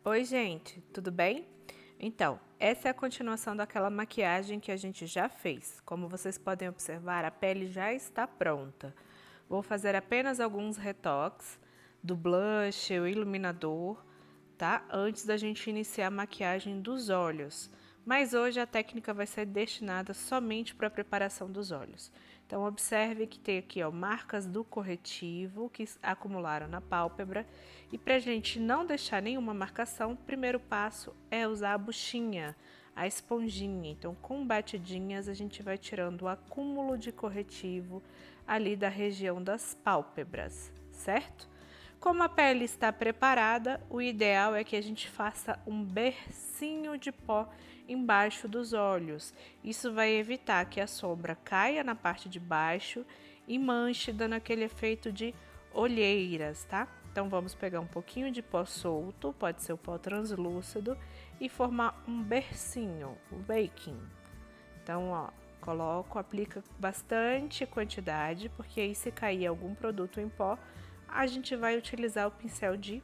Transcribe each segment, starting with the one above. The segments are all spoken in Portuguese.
Oi, gente, tudo bem? Então, essa é a continuação daquela maquiagem que a gente já fez. Como vocês podem observar, a pele já está pronta. Vou fazer apenas alguns retoques do blush, o iluminador, tá? Antes da gente iniciar a maquiagem dos olhos. Mas hoje a técnica vai ser destinada somente para a preparação dos olhos. Então, observe que tem aqui, ó, marcas do corretivo que acumularam na pálpebra. E para a gente não deixar nenhuma marcação, o primeiro passo é usar a buchinha, a esponjinha. Então, com batidinhas, a gente vai tirando o acúmulo de corretivo ali da região das pálpebras, certo? Como a pele está preparada, o ideal é que a gente faça um bercinho de pó embaixo dos olhos. Isso vai evitar que a sombra caia na parte de baixo e manche, dando aquele efeito de olheiras, tá? Então vamos pegar um pouquinho de pó solto, pode ser o pó translúcido, e formar um bercinho, o baking. Então, ó, aplica bastante quantidade, porque aí se cair algum produto em pó, a gente vai utilizar o pincel de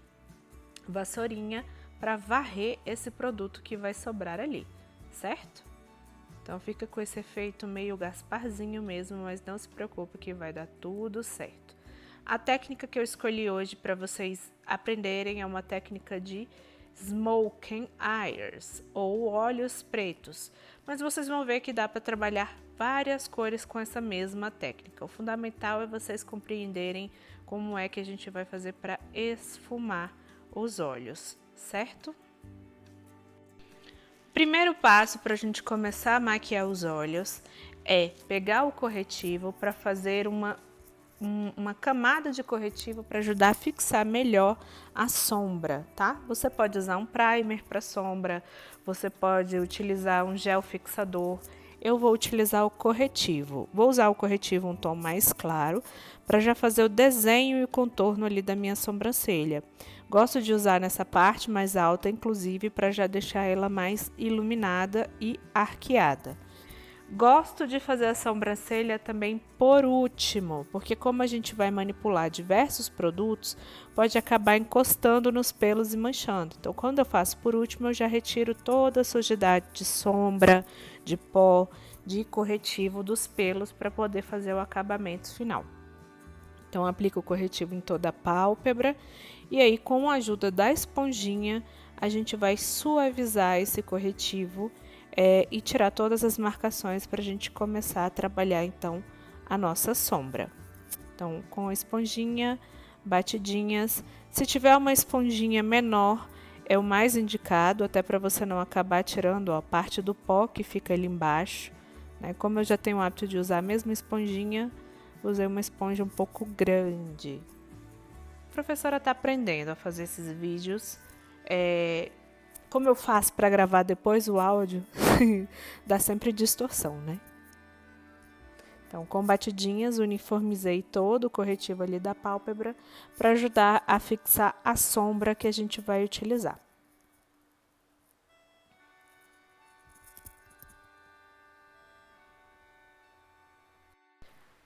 vassourinha para varrer esse produto que vai sobrar ali, certo? Então fica com esse efeito meio Gasparzinho mesmo, mas não se preocupe que vai dar tudo certo. A técnica que eu escolhi hoje para vocês aprenderem é uma técnica de smoking eyes, ou olhos pretos, mas vocês vão ver que dá para trabalhar várias cores com essa mesma técnica. O fundamental é vocês compreenderem como é que a gente vai fazer para esfumar os olhos, certo? Primeiro passo para a gente começar a maquiar os olhos é pegar o corretivo para fazer uma camada de corretivo para ajudar a fixar melhor a sombra, tá? Você pode usar um primer para sombra, você pode utilizar um gel fixador. Eu vou utilizar o corretivo. Vou usar o corretivo um tom mais claro para já fazer o desenho e o contorno ali da minha sobrancelha. Gosto de usar nessa parte mais alta, inclusive, para já deixar ela mais iluminada e arqueada. Gosto de fazer a sobrancelha também por último, porque como a gente vai manipular diversos produtos, pode acabar encostando nos pelos e manchando. Então, quando eu faço por último, eu já retiro toda a sujidade de sombra, de pó, de corretivo dos pelos para poder fazer o acabamento final. Então, aplico o corretivo em toda a pálpebra e aí, com a ajuda da esponjinha, a gente vai suavizar esse corretivo e tirar todas as marcações para a gente começar a trabalhar então a nossa sombra. Então, com a esponjinha, batidinhas. Se tiver uma esponjinha menor, é o mais indicado, até para você não acabar tirando a parte do pó que fica ali embaixo, né? Como eu já tenho o hábito de usar a mesma esponjinha, usei uma esponja um pouco grande. A professora está aprendendo a fazer esses vídeos. Como eu faço para gravar depois o áudio, dá sempre distorção, né? Então, com batidinhas, uniformizei todo o corretivo ali da pálpebra para ajudar a fixar a sombra que a gente vai utilizar.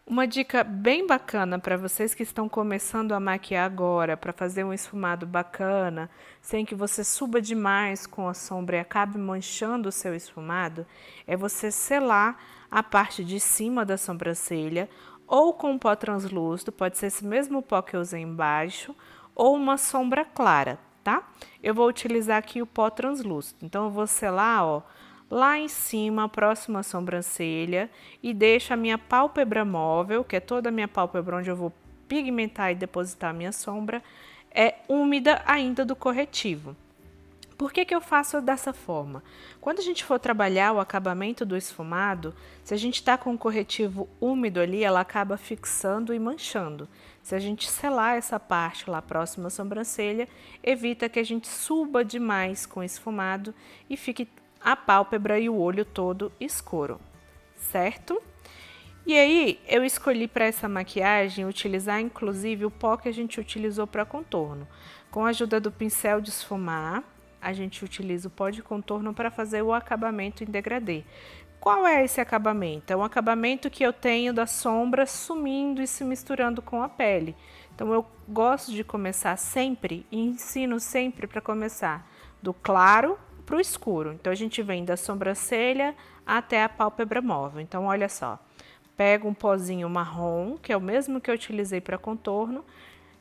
Uma dica bem bacana para vocês que estão começando a maquiar agora, para fazer um esfumado bacana, sem que você suba demais com a sombra e acabe manchando o seu esfumado, é você selar a parte de cima da sobrancelha, ou com pó translúcido, pode ser esse mesmo pó que eu usei embaixo, ou uma sombra clara, tá? Eu vou utilizar aqui o pó translúcido, então eu vou selar, ó, lá em cima, próximo à sobrancelha, e deixo a minha pálpebra móvel, que é toda a minha pálpebra onde eu vou pigmentar e depositar a minha sombra, é úmida ainda do corretivo. Por que eu faço dessa forma? Quando a gente for trabalhar o acabamento do esfumado, se a gente está com o corretivo úmido ali, ela acaba fixando e manchando. Se a gente selar essa parte lá próxima à sobrancelha, evita que a gente suba demais com o esfumado e fique a pálpebra e o olho todo escuro, certo? E aí, eu escolhi para essa maquiagem utilizar inclusive o pó que a gente utilizou para contorno. Com a ajuda do pincel de esfumar, a gente utiliza o pó de contorno para fazer o acabamento em degradê. Qual é esse acabamento? É um acabamento que eu tenho da sombra sumindo e se misturando com a pele. Então, eu gosto de começar sempre e ensino sempre para começar do claro para o escuro. Então, a gente vem da sobrancelha até a pálpebra móvel. Então, olha só, pego um pozinho marrom, que é o mesmo que eu utilizei para contorno,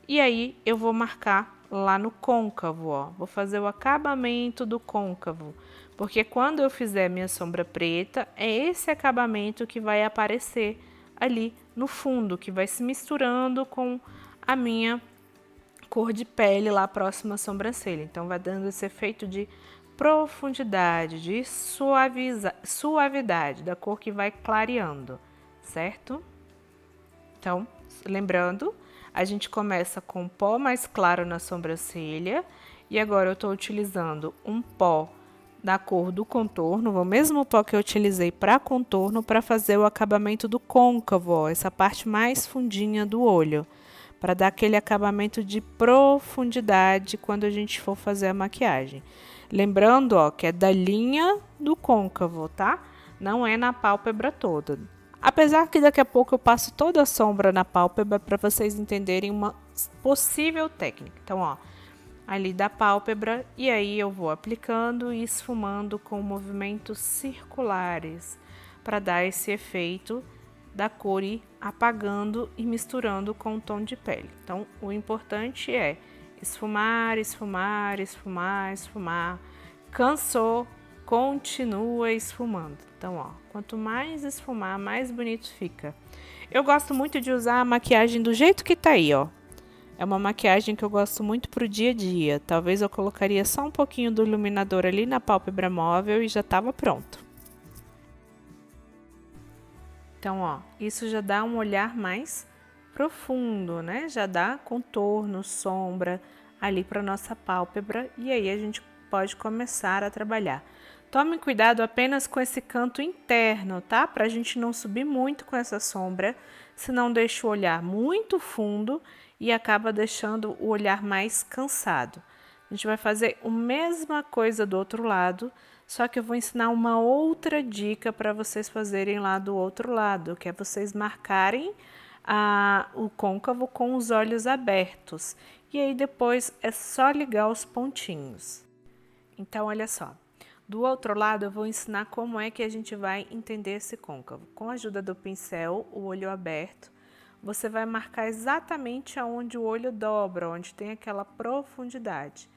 e aí eu vou marcar lá no côncavo, ó. Vou fazer o acabamento do côncavo, porque quando eu fizer minha sombra preta, é esse acabamento que vai aparecer ali no fundo, que vai se misturando com a minha cor de pele lá próxima à sobrancelha. Então, vai dando esse efeito de profundidade, de suavidade, da cor que vai clareando, certo? Então, lembrando, a gente começa com pó mais claro na sobrancelha e agora eu estou utilizando um pó da cor do contorno, o mesmo pó que eu utilizei para contorno, para fazer o acabamento do côncavo, ó, essa parte mais fundinha do olho, para dar aquele acabamento de profundidade quando a gente for fazer a maquiagem. Lembrando, ó, que é da linha do côncavo, tá? Não é na pálpebra toda. Apesar que daqui a pouco eu passo toda a sombra na pálpebra para vocês entenderem uma possível técnica. Então, ó, ali da pálpebra e aí eu vou aplicando e esfumando com movimentos circulares para dar esse efeito da cor ir apagando e misturando com o tom de pele. Então, o importante é esfumar, esfumar, esfumar, esfumar. Cansou, continua esfumando. Então, ó, quanto mais esfumar, mais bonito fica. Eu gosto muito de usar a maquiagem do jeito que tá aí, ó. É uma maquiagem que eu gosto muito pro dia a dia. Talvez eu colocaria só um pouquinho do iluminador ali na pálpebra móvel e já tava pronto. Então, ó, isso já dá um olhar mais profundo, né? Já dá contorno, sombra ali para nossa pálpebra e aí a gente pode começar a trabalhar. Tome cuidado apenas com esse canto interno, tá? Para a gente não subir muito com essa sombra, senão deixa o olhar muito fundo e acaba deixando o olhar mais cansado. A gente vai fazer a mesma coisa do outro lado, só que eu vou ensinar uma outra dica para vocês fazerem lá do outro lado, que é vocês marcarem o côncavo com os olhos abertos. E aí depois é só ligar os pontinhos. Então, olha só. Do outro lado, eu vou ensinar como é que a gente vai entender esse côncavo. Com a ajuda do pincel, o olho aberto, você vai marcar exatamente aonde o olho dobra, onde tem aquela profundidade.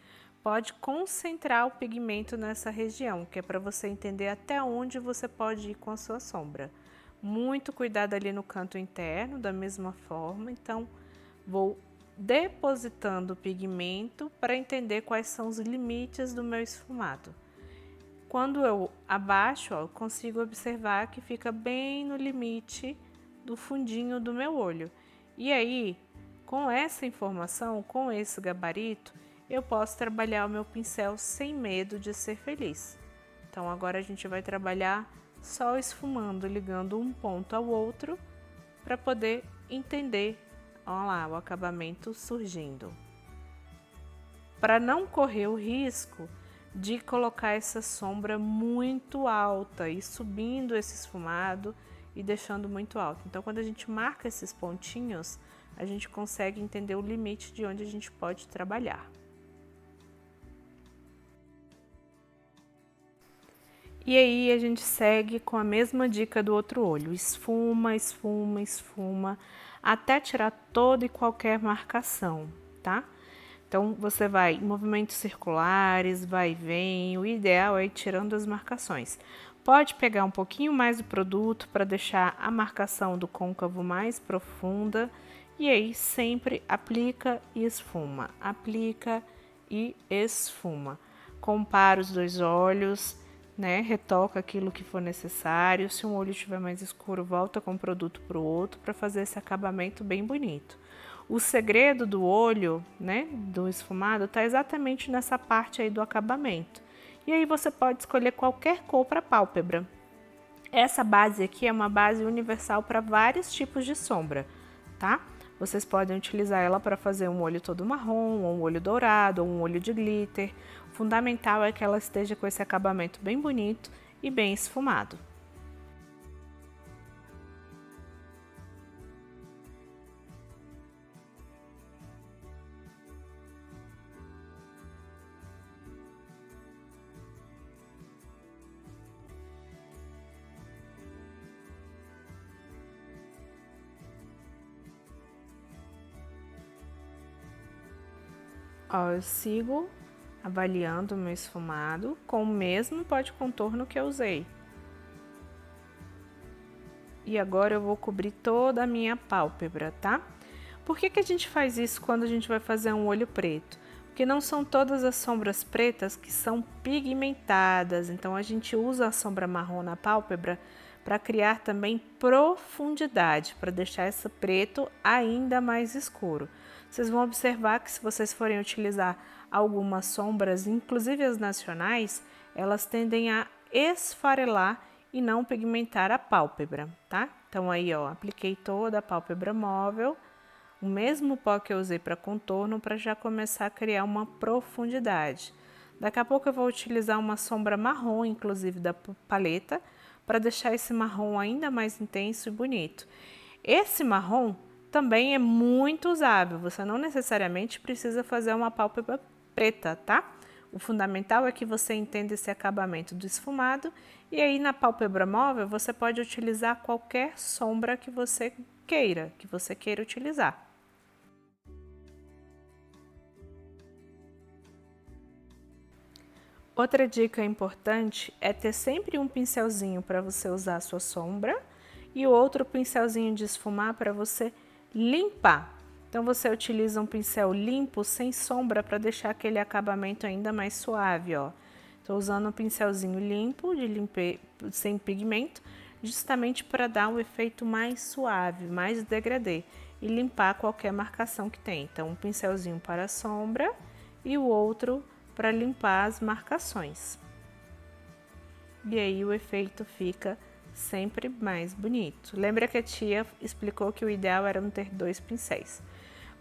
Pode concentrar o pigmento nessa região, que é para você entender até onde você pode ir com a sua sombra. Muito cuidado ali no canto interno, da mesma forma. Então, vou depositando o pigmento para entender quais são os limites do meu esfumado. Quando eu abaixo, ó, eu consigo observar que fica bem no limite do fundinho do meu olho. E aí, com essa informação, com esse gabarito, eu posso trabalhar o meu pincel sem medo de ser feliz. Então, agora a gente vai trabalhar só esfumando, ligando um ponto ao outro, para poder entender, ó lá, o acabamento surgindo. Para não correr o risco de colocar essa sombra muito alta e subindo esse esfumado e deixando muito alto. Então, quando a gente marca esses pontinhos, a gente consegue entender o limite de onde a gente pode trabalhar. E aí a gente segue com a mesma dica do outro olho, esfuma, esfuma, esfuma, até tirar toda e qualquer marcação, tá? Então, você vai em movimentos circulares, vai e vem, o ideal é ir tirando as marcações. Pode pegar um pouquinho mais do produto para deixar a marcação do côncavo mais profunda, e aí sempre aplica e esfuma, aplica e esfuma. Compara os dois olhos, né? Retoca aquilo que for necessário. Se um olho estiver mais escuro, volta com o produto para o outro para fazer esse acabamento bem bonito. O segredo do olho, né, do esfumado, está exatamente nessa parte aí do acabamento. E aí você pode escolher qualquer cor para pálpebra. Essa base aqui é uma base universal para vários tipos de sombra, tá? Vocês podem utilizar ela para fazer um olho todo marrom, ou um olho dourado, ou um olho de glitter. O fundamental é que ela esteja com esse acabamento bem bonito e bem esfumado. Ó, eu sigo avaliando o meu esfumado com o mesmo pó de contorno que eu usei. E agora eu vou cobrir toda a minha pálpebra, tá? Por que a gente faz isso quando a gente vai fazer um olho preto? Porque não são todas as sombras pretas que são pigmentadas, então a gente usa a sombra marrom na pálpebra para criar também profundidade, para deixar esse preto ainda mais escuro. Vocês vão observar que se vocês forem utilizar algumas sombras, inclusive as nacionais, elas tendem a esfarelar e não pigmentar a pálpebra, tá? Então aí, ó, apliquei toda a pálpebra móvel, o mesmo pó que eu usei para contorno, para já começar a criar uma profundidade. Daqui a pouco eu vou utilizar uma sombra marrom, inclusive da paleta, para deixar esse marrom ainda mais intenso e bonito. Esse marrom também é muito usável, você não necessariamente precisa fazer uma pálpebra preta, tá? O fundamental é que você entenda esse acabamento do esfumado e aí na pálpebra móvel você pode utilizar qualquer sombra que você queira utilizar. Outra dica importante é ter sempre um pincelzinho para você usar a sua sombra e o outro pincelzinho de esfumar para você limpar. Então você utiliza um pincel limpo sem sombra para deixar aquele acabamento ainda mais suave, ó. Estou usando um pincelzinho limpo, sem pigmento, justamente para dar um efeito mais suave, mais degradê e limpar qualquer marcação que tem. Então um pincelzinho para a sombra e o outro para limpar as marcações. E aí o efeito fica sempre mais bonito. Lembra que a tia explicou que o ideal era não ter 2 pincéis.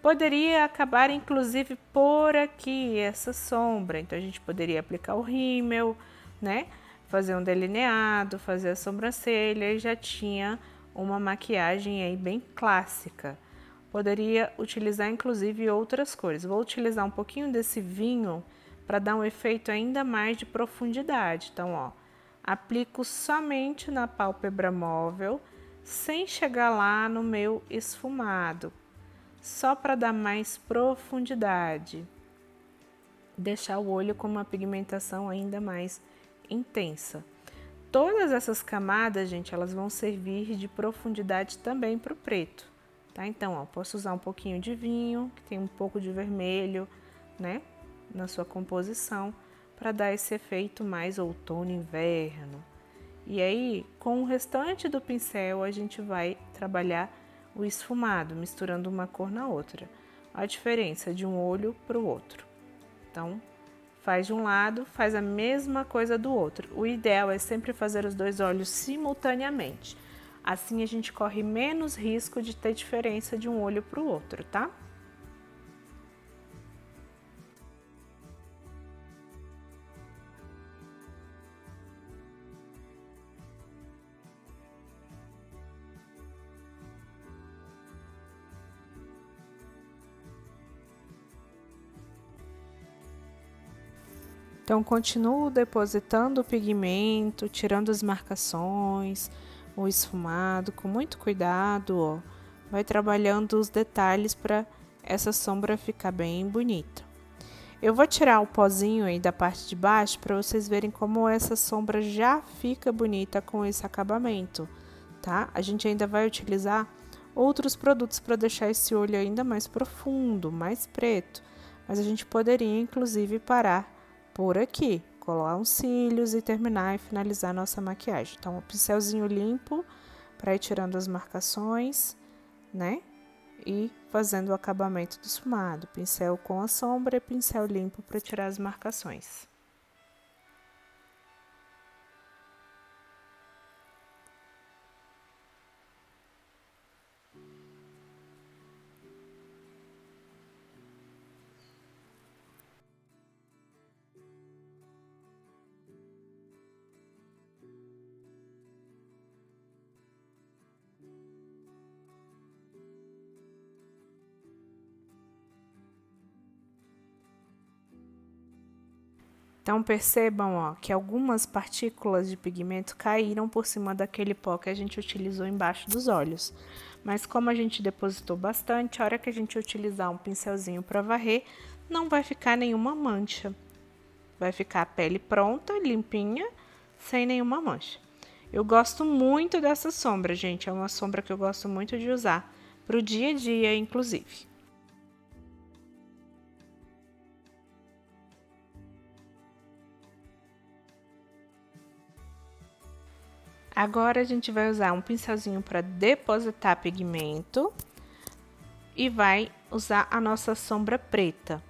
Poderia acabar inclusive por aqui essa sombra, então a gente poderia aplicar o rímel, né? Fazer um delineado, fazer a sobrancelha e já tinha uma maquiagem aí bem clássica. Poderia utilizar inclusive outras cores. Vou utilizar um pouquinho desse vinho para dar um efeito ainda mais de profundidade. Então, ó, aplico somente na pálpebra móvel, sem chegar lá no meu esfumado, só para dar mais profundidade, deixar o olho com uma pigmentação ainda mais intensa. Todas essas camadas, gente, elas vão servir de profundidade também para o preto, tá? Então, ó, posso usar um pouquinho de vinho, que tem um pouco de vermelho, né, na sua composição, para dar esse efeito mais outono, inverno. E aí, com o restante do pincel, a gente vai trabalhar o esfumado, misturando uma cor na outra. A diferença de um olho para o outro. Então, faz de um lado, faz a mesma coisa do outro. O ideal é sempre fazer os 2 olhos simultaneamente. Assim a gente corre menos risco de ter diferença de um olho para o outro, tá? Então, continuo depositando o pigmento, tirando as marcações, o esfumado, com muito cuidado, ó. Vai trabalhando os detalhes para essa sombra ficar bem bonita. Eu vou tirar o pozinho aí da parte de baixo para vocês verem como essa sombra já fica bonita com esse acabamento, tá? A gente ainda vai utilizar outros produtos para deixar esse olho ainda mais profundo, mais preto, mas a gente poderia inclusive parar por aqui, colar uns cílios e terminar e finalizar nossa maquiagem. Então, um pincelzinho limpo para ir tirando as marcações, né? E fazendo o acabamento do esfumado. Pincel com a sombra e pincel limpo para tirar as marcações. Então, percebam, ó, que algumas partículas de pigmento caíram por cima daquele pó que a gente utilizou embaixo dos olhos. Mas como a gente depositou bastante, a hora que a gente utilizar um pincelzinho para varrer, não vai ficar nenhuma mancha. Vai ficar a pele pronta, limpinha, sem nenhuma mancha. Eu gosto muito dessa sombra, gente. É uma sombra que eu gosto muito de usar pro dia a dia, inclusive. Agora a gente vai usar um pincelzinho para depositar pigmento e vai usar a nossa sombra preta.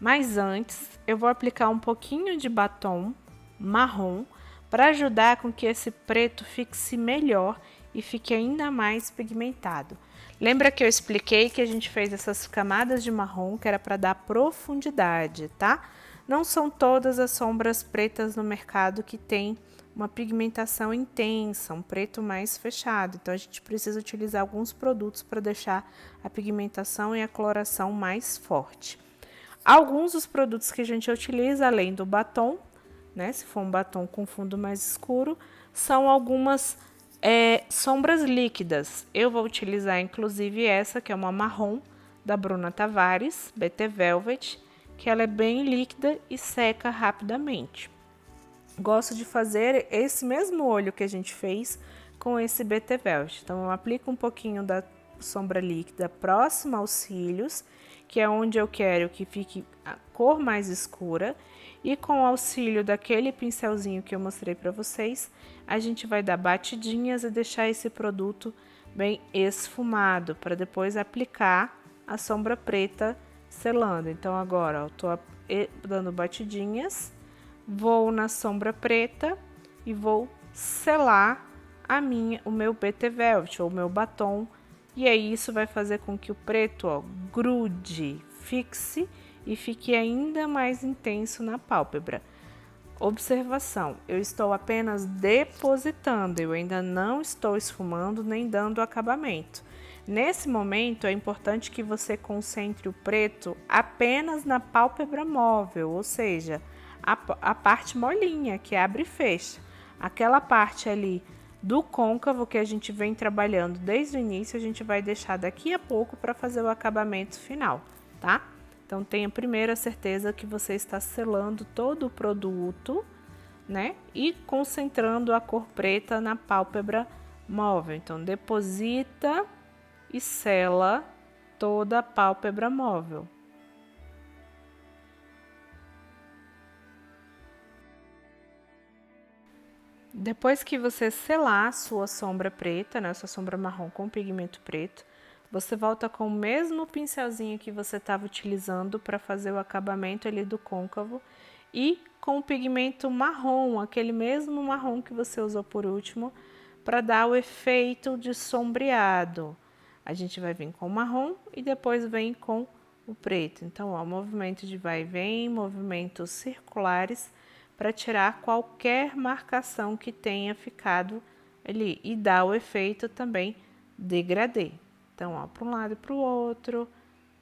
Mas antes, eu vou aplicar um pouquinho de batom marrom para ajudar com que esse preto fixe melhor e fique ainda mais pigmentado. Lembra que eu expliquei que a gente fez essas camadas de marrom que era para dar profundidade, tá? Não são todas as sombras pretas no mercado que tem uma pigmentação intensa, um preto mais fechado. Então, a gente precisa utilizar alguns produtos para deixar a pigmentação e a coloração mais forte. Alguns dos produtos que a gente utiliza, além do batom, né, se for um batom com fundo mais escuro, são algumas sombras líquidas. Eu vou utilizar, inclusive, essa, que é uma marrom, da Bruna Tavares, BT Velvet, que ela é bem líquida e seca rapidamente. Gosto de fazer esse mesmo olho que a gente fez com esse BT Velvet. Então, eu aplico um pouquinho da sombra líquida próxima aos cílios, que é onde eu quero que fique a cor mais escura. E com o auxílio daquele pincelzinho que eu mostrei para vocês, a gente vai dar batidinhas e deixar esse produto bem esfumado, para depois aplicar a sombra preta selando. Então, agora, eu tô dando batidinhas. Vou na sombra preta e vou selar o meu BT Velvet ou o meu batom. E aí isso vai fazer com que o preto, ó, grude, fixe e fique ainda mais intenso na pálpebra. Observação, eu estou apenas depositando, eu ainda não estou esfumando nem dando acabamento. Nesse momento é importante que você concentre o preto apenas na pálpebra móvel, ou seja, a parte molinha, que abre e fecha. Aquela parte ali do côncavo que a gente vem trabalhando desde o início, a gente vai deixar daqui a pouco para fazer o acabamento final, tá? Então, tenha primeiro a certeza que você está selando todo o produto, né? E concentrando a cor preta na pálpebra móvel. Então, deposita e sela toda a pálpebra móvel. Depois que você selar a sua sombra preta, né, sua sombra marrom com pigmento preto, você volta com o mesmo pincelzinho que você estava utilizando para fazer o acabamento ali do côncavo e com o pigmento marrom, aquele mesmo marrom que você usou por último, para dar o efeito de sombreado. A gente vai vir com o marrom e depois vem com o preto. Então, ó, movimento de vai e vem, movimentos circulares, para tirar qualquer marcação que tenha ficado ali e dar o efeito também degradê. Então, ó, para um lado e para o outro,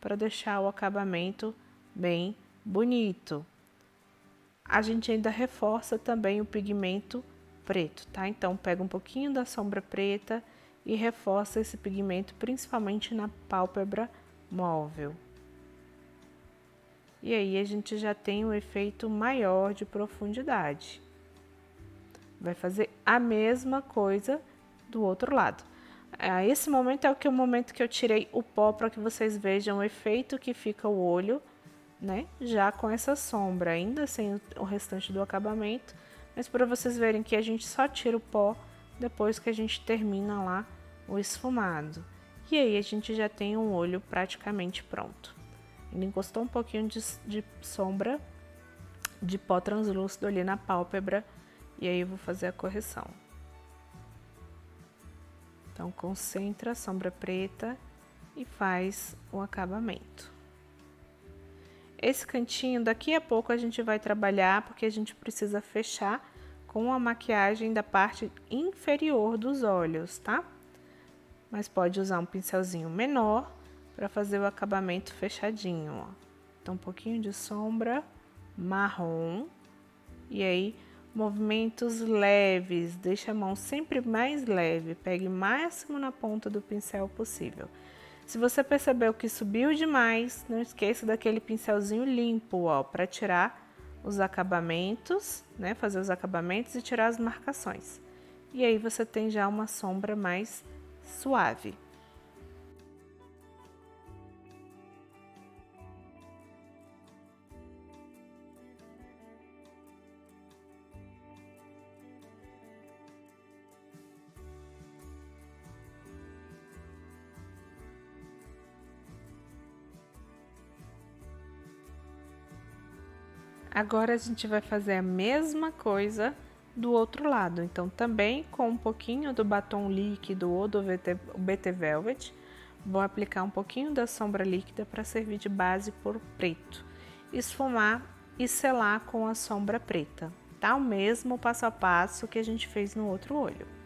para deixar o acabamento bem bonito. A gente ainda reforça também o pigmento preto, tá? Então, pega um pouquinho da sombra preta e reforça esse pigmento, principalmente na pálpebra móvel. E aí a gente já tem um efeito maior de profundidade. Vai fazer a mesma coisa do outro lado. Esse momento é o momento que eu tirei o pó para que vocês vejam o efeito que fica o olho, né? Já com essa sombra, ainda sem o restante do acabamento, mas para vocês verem que a gente só tira o pó depois que a gente termina lá o esfumado. E aí a gente já tem um olho praticamente pronto. Ele encostou um pouquinho de sombra de pó translúcido ali na pálpebra e aí eu vou fazer a correção. Então, concentra a sombra preta e faz o acabamento. Esse cantinho, daqui a pouco a gente vai trabalhar, porque a gente precisa fechar com a maquiagem da parte inferior dos olhos, tá? Mas pode usar um pincelzinho menor para fazer o acabamento fechadinho, ó. Então, um pouquinho de sombra marrom e aí movimentos leves, deixa a mão sempre mais leve, pegue o máximo na ponta do pincel possível. Se você percebeu que subiu demais, não esqueça daquele pincelzinho limpo, ó, para tirar os acabamentos, né? Fazer os acabamentos e tirar as marcações. E aí você tem já uma sombra mais suave. Agora a gente vai fazer a mesma coisa do outro lado. Então, também com um pouquinho do batom líquido ou do BT Velvet, vou aplicar um pouquinho da sombra líquida para servir de base por preto. Esfumar e selar com a sombra preta, tá? O mesmo passo a passo que a gente fez no outro olho.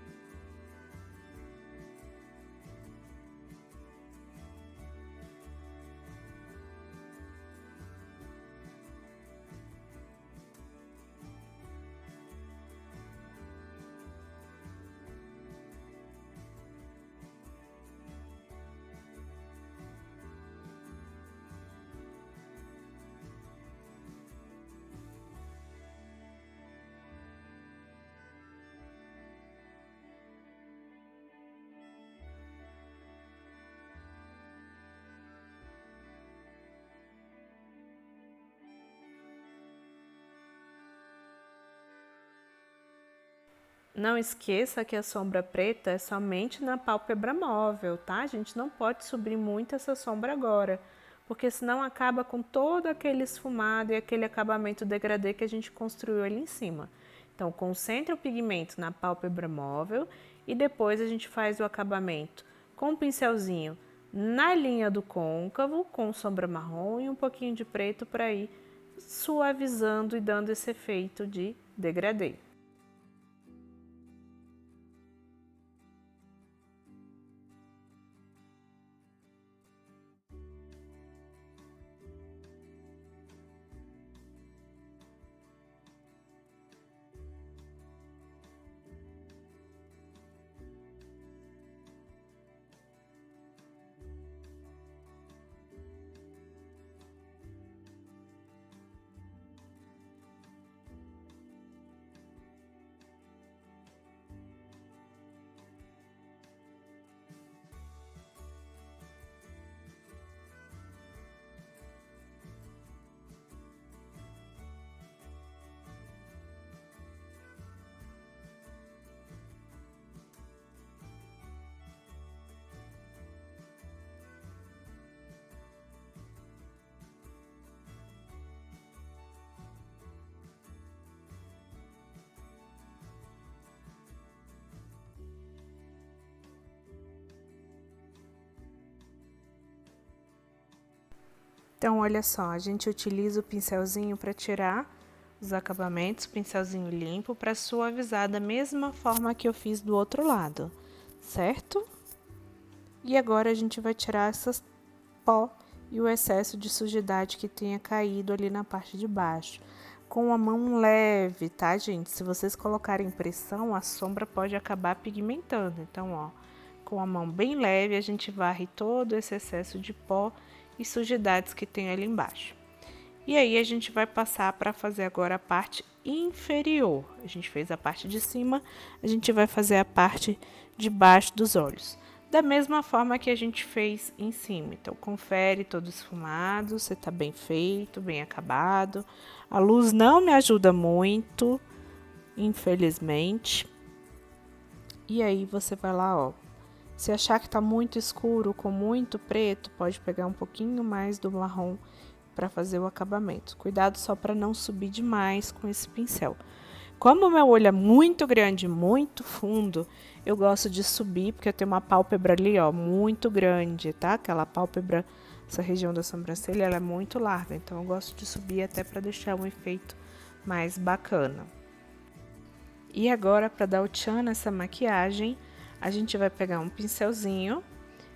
Não esqueça que a sombra preta é somente na pálpebra móvel, tá? A gente não pode subir muito essa sombra agora, porque senão acaba com todo aquele esfumado e aquele acabamento degradê que a gente construiu ali em cima. Então, concentre o pigmento na pálpebra móvel e depois a gente faz o acabamento com o pincelzinho na linha do côncavo, com sombra marrom e um pouquinho de preto para ir suavizando e dando esse efeito de degradê. Então, olha só, a gente utiliza o pincelzinho para tirar os acabamentos, pincelzinho limpo, para suavizar da mesma forma que eu fiz do outro lado, certo? E agora a gente vai tirar essas pó e o excesso de sujidade que tenha caído ali na parte de baixo. Com a mão leve, tá, gente? Se vocês colocarem pressão, a sombra pode acabar pigmentando. Então, ó, com a mão bem leve, a gente varre todo esse excesso de pó e sujidades que tem ali embaixo. E aí, a gente vai passar para fazer agora a parte inferior. A gente fez a parte de cima, a gente vai fazer a parte de baixo dos olhos. Da mesma forma que a gente fez em cima. Então, confere todo esfumado, se tá bem feito, bem acabado. A luz não me ajuda muito, infelizmente. E aí, você vai lá, ó. Se achar que tá muito escuro, com muito preto, pode pegar um pouquinho mais do marrom para fazer o acabamento. Cuidado só para não subir demais com esse pincel. Como o meu olho é muito grande, muito fundo, eu gosto de subir, porque eu tenho uma pálpebra ali, ó, muito grande, tá? Aquela pálpebra, essa região da sobrancelha, ela é muito larga, então eu gosto de subir até para deixar um efeito mais bacana. E agora, para dar o tchan nessa maquiagem, a gente vai pegar um pincelzinho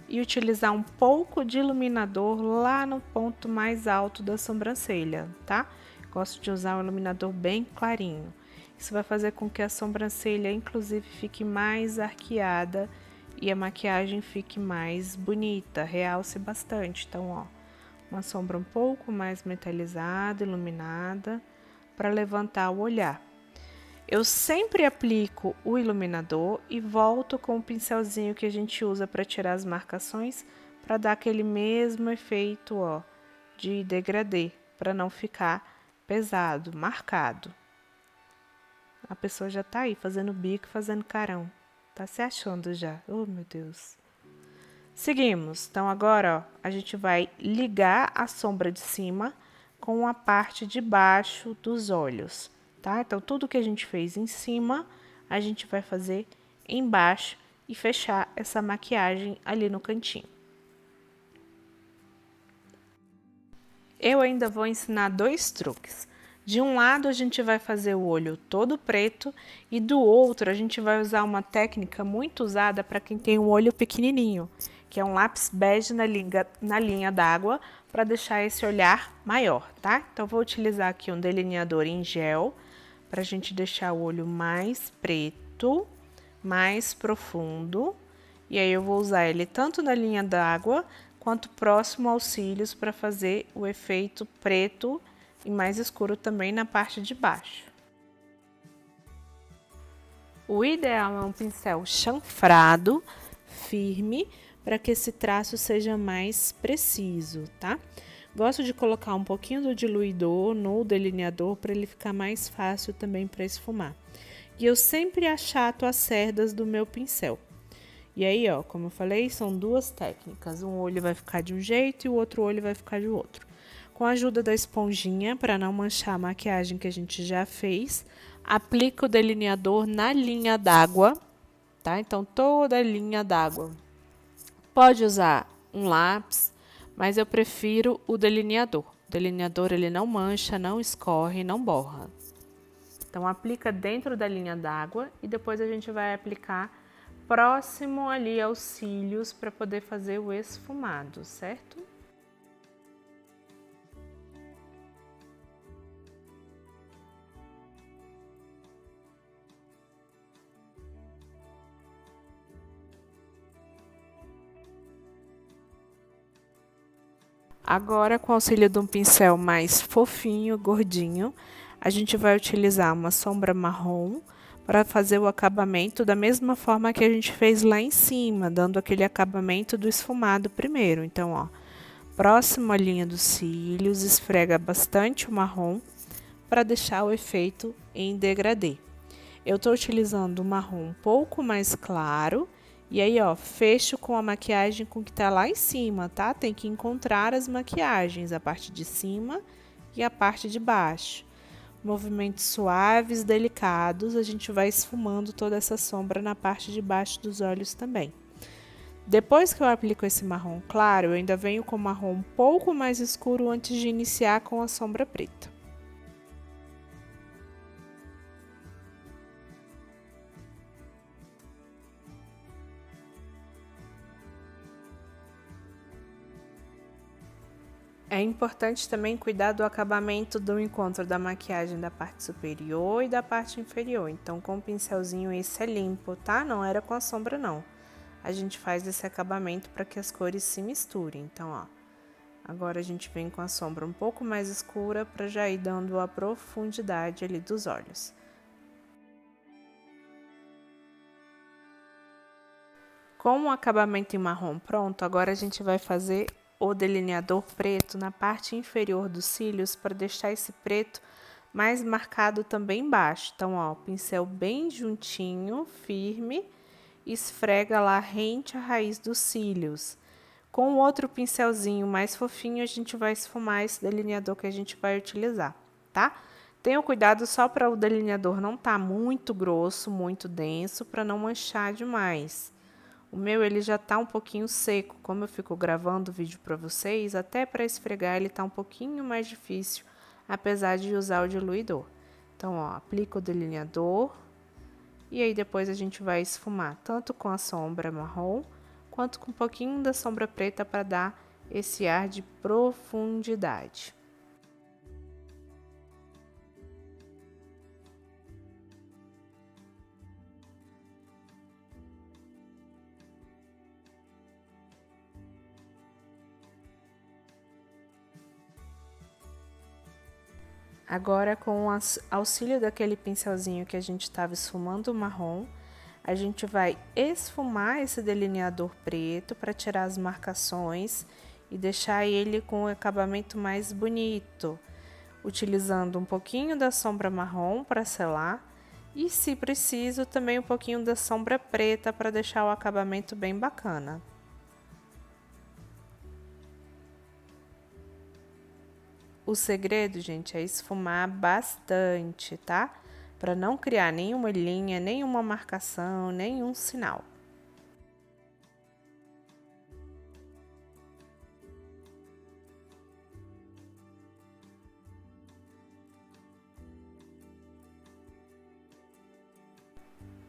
e utilizar um pouco de iluminador lá no ponto mais alto da sobrancelha, tá? Gosto de usar um iluminador bem clarinho. Isso vai fazer com que a sobrancelha, inclusive, fique mais arqueada e a maquiagem fique mais bonita, realce bastante. Então, ó, uma sombra um pouco mais metalizada, iluminada, para levantar o olhar. Eu sempre aplico o iluminador e volto com o pincelzinho que a gente usa para tirar as marcações, para dar aquele mesmo efeito, ó, de degradê, para não ficar pesado, marcado. A pessoa já tá aí fazendo bico, fazendo carão. Tá se achando já. Oh, meu Deus. Seguimos. Então, agora, ó, a gente vai ligar a sombra de cima com a parte de baixo dos olhos, tá? Então, tudo que a gente fez em cima, a gente vai fazer embaixo e fechar essa maquiagem ali no cantinho. Eu ainda vou ensinar 2 truques. De um lado, a gente vai fazer o olho todo preto e do outro, a gente vai usar uma técnica muito usada para quem tem um olho pequenininho, que é um lápis bege na linha d'água para deixar esse olhar maior, tá? Então, vou utilizar aqui um delineador em gel para a gente deixar o olho mais preto, mais profundo. E aí, eu vou usar ele tanto na linha d'água quanto próximo aos cílios para fazer o efeito preto e mais escuro também na parte de baixo. O ideal é um pincel chanfrado, firme, para que esse traço seja mais preciso, tá? Gosto de colocar um pouquinho do diluidor no delineador para ele ficar mais fácil também para esfumar. E eu sempre achato as cerdas do meu pincel. E aí, ó, como eu falei, são 2 técnicas. Um olho vai ficar de um jeito e o outro olho vai ficar de outro. Com a ajuda da esponjinha, para não manchar a maquiagem que a gente já fez, aplico o delineador na linha d'água, tá? Então, toda a linha d'água. Pode usar um lápis, mas eu prefiro o delineador. O delineador, ele não mancha, não escorre, não borra. Então, aplica dentro da linha d'água e depois a gente vai aplicar próximo ali aos cílios para poder fazer o esfumado, certo? Agora, com o auxílio de um pincel mais fofinho, gordinho, a gente vai utilizar uma sombra marrom para fazer o acabamento da mesma forma que a gente fez lá em cima, dando aquele acabamento do esfumado primeiro. Então, ó, próximo à linha dos cílios, esfrega bastante o marrom para deixar o efeito em degradê. Eu estou utilizando um marrom um pouco mais claro. E aí, ó, fecho com a maquiagem com que tá lá em cima, tá? Tem que encontrar as maquiagens, a parte de cima e a parte de baixo. Movimentos suaves, delicados, a gente vai esfumando toda essa sombra na parte de baixo dos olhos também. Depois que eu aplico esse marrom claro, eu ainda venho com o marrom um pouco mais escuro antes de iniciar com a sombra preta. É importante também cuidar do acabamento do encontro da maquiagem da parte superior e da parte inferior. Então, com o pincelzinho esse é limpo, tá? Não era com a sombra, não. A gente faz esse acabamento para que as cores se misturem. Então, ó, agora a gente vem com a sombra um pouco mais escura para já ir dando a profundidade ali dos olhos. Com o acabamento em marrom pronto, agora a gente vai fazer o delineador preto na parte inferior dos cílios para deixar esse preto mais marcado também embaixo. Então, ó, pincel bem juntinho, firme, esfrega lá rente à raiz dos cílios. Com outro pincelzinho mais fofinho, a gente vai esfumar esse delineador que a gente vai utilizar, tá? Tenha cuidado só para o delineador não estar muito grosso, muito denso, para não manchar demais. O meu ele já tá um pouquinho seco, como eu fico gravando o vídeo para vocês, até para esfregar ele tá um pouquinho mais difícil, apesar de usar o diluidor. Então, ó, aplica o delineador e aí depois a gente vai esfumar, tanto com a sombra marrom, quanto com um pouquinho da sombra preta para dar esse ar de profundidade. Agora, com o auxílio daquele pincelzinho que a gente estava esfumando o marrom, a gente vai esfumar esse delineador preto para tirar as marcações e deixar ele com o acabamento mais bonito, utilizando um pouquinho da sombra marrom para selar e, se preciso, também um pouquinho da sombra preta para deixar o acabamento bem bacana. O segredo, gente, é esfumar bastante, tá? Para não criar nenhuma linha, nenhuma marcação, nenhum sinal.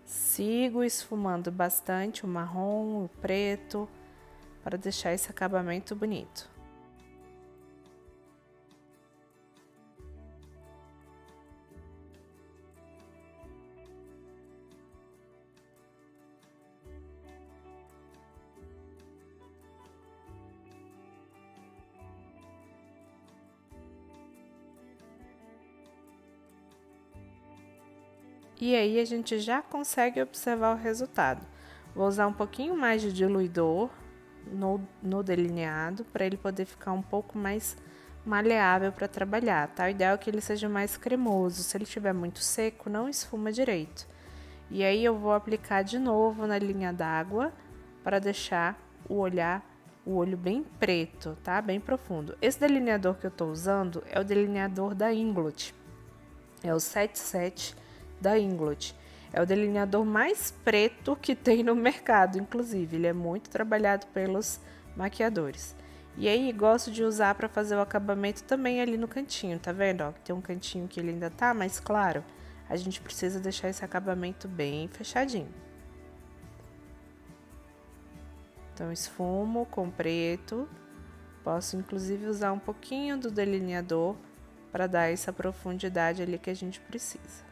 Sigo esfumando bastante o marrom, o preto, para deixar esse acabamento bonito. E aí a gente já consegue observar o resultado. Vou usar um pouquinho mais de diluidor no delineado, para ele poder ficar um pouco mais maleável para trabalhar, tá? O ideal é que ele seja mais cremoso. Se ele estiver muito seco, não esfuma direito. E aí eu vou aplicar de novo na linha d'água para deixar o olho bem preto, tá? Bem profundo. Esse delineador que eu tô usando é o delineador da Inglot. É o 77 da Inglot. É o delineador mais preto que tem no mercado, inclusive. Ele é muito trabalhado pelos maquiadores. E aí, gosto de usar para fazer o acabamento também ali no cantinho, tá vendo? Ó, tem um cantinho que ele ainda tá mais claro. A gente precisa deixar esse acabamento bem fechadinho. Então, esfumo com preto. Posso, inclusive, usar um pouquinho do delineador para dar essa profundidade ali que a gente precisa.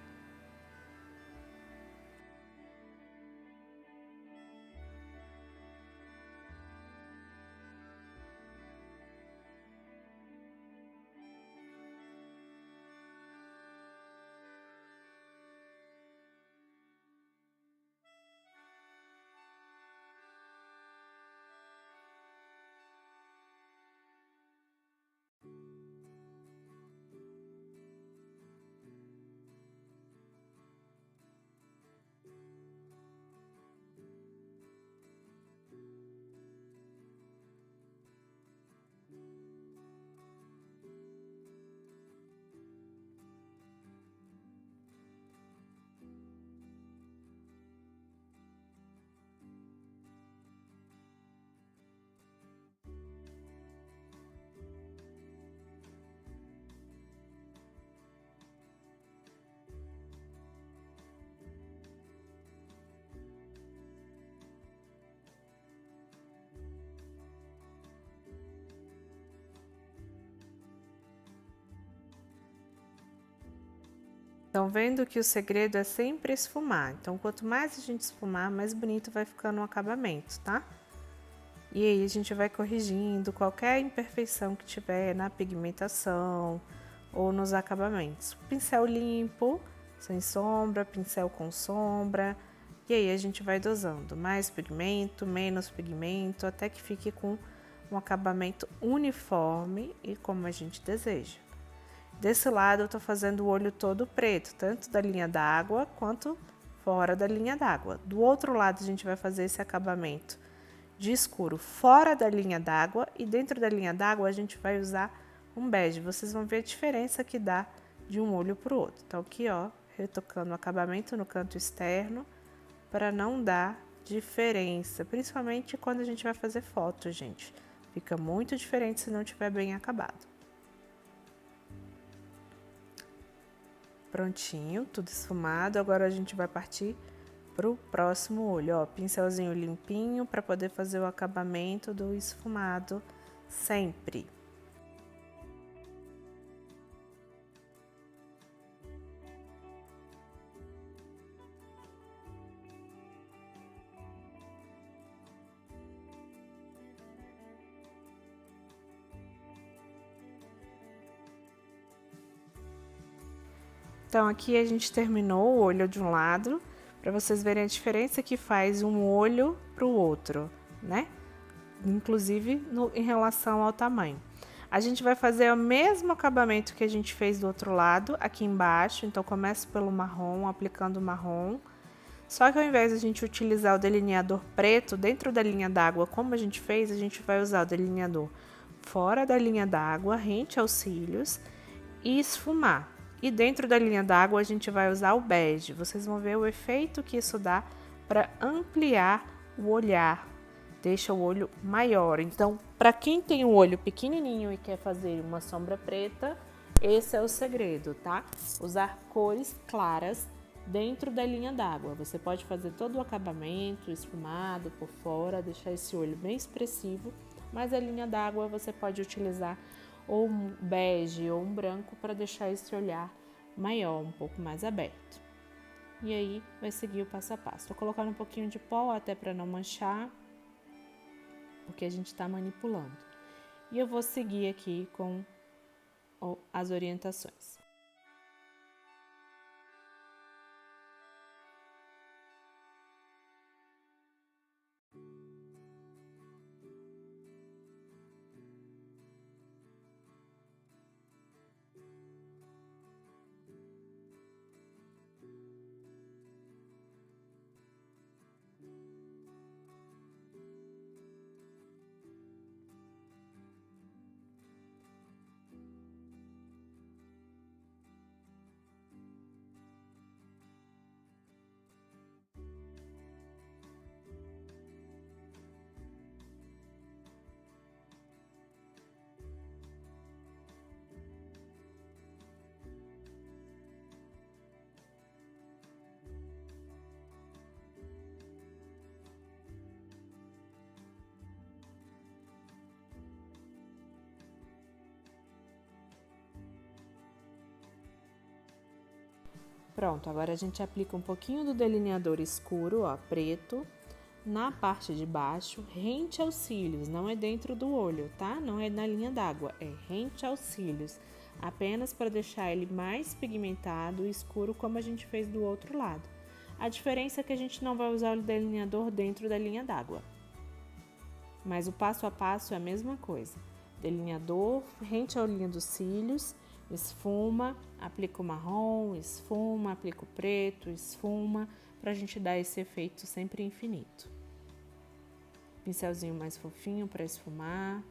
Estão vendo que o segredo é sempre esfumar. Então, quanto mais a gente esfumar, mais bonito vai ficando o acabamento, tá? E aí a gente vai corrigindo qualquer imperfeição que tiver na pigmentação ou nos acabamentos. Pincel limpo, sem sombra, pincel com sombra. E aí a gente vai dosando mais pigmento, menos pigmento, até que fique com um acabamento uniforme e como a gente deseja. Desse lado eu tô fazendo o olho todo preto, tanto da linha d'água quanto fora da linha d'água. Do outro lado a gente vai fazer esse acabamento de escuro fora da linha d'água e dentro da linha d'água a gente vai usar um bege. Vocês vão ver a diferença que dá de um olho pro outro. Então aqui, ó, retocando o acabamento no canto externo para não dar diferença, principalmente quando a gente vai fazer foto, gente. Fica muito diferente se não tiver bem acabado. Prontinho, tudo esfumado. Agora a gente vai partir pro próximo olho, ó, pincelzinho limpinho para poder fazer o acabamento do esfumado sempre. Então, aqui a gente terminou o olho de um lado, para vocês verem a diferença que faz um olho para o outro, né? Inclusive em relação ao tamanho. A gente vai fazer o mesmo acabamento que a gente fez do outro lado, aqui embaixo. Então, começo pelo marrom, aplicando o marrom. Só que ao invés de a gente utilizar o delineador preto dentro da linha d'água, como a gente fez, a gente vai usar o delineador fora da linha d'água, rente aos cílios e esfumar. E dentro da linha d'água a gente vai usar o bege. Vocês vão ver o efeito que isso dá para ampliar o olhar, deixa o olho maior. Então, para quem tem o olho pequenininho e quer fazer uma sombra preta, esse é o segredo, tá? Usar cores claras dentro da linha d'água. Você pode fazer todo o acabamento esfumado por fora, deixar esse olho bem expressivo, mas a linha d'água você pode utilizar ou um bege ou um branco para deixar esse olhar maior, um pouco mais aberto. E aí vai seguir o passo a passo. Vou colocar um pouquinho de pó até para não manchar, porque a gente está manipulando. E eu vou seguir aqui com as orientações. Pronto, agora a gente aplica um pouquinho do delineador escuro, ó, preto, na parte de baixo, rente aos cílios, não é dentro do olho, tá? Não é na linha d'água, é rente aos cílios, apenas para deixar ele mais pigmentado e escuro como a gente fez do outro lado. A diferença é que a gente não vai usar o delineador dentro da linha d'água, mas o passo a passo é a mesma coisa. Delineador, rente à linha dos cílios, esfuma, aplica o marrom, esfuma, aplica o preto, esfuma, pra gente dar esse efeito sempre infinito. Pincelzinho mais fofinho para esfumar.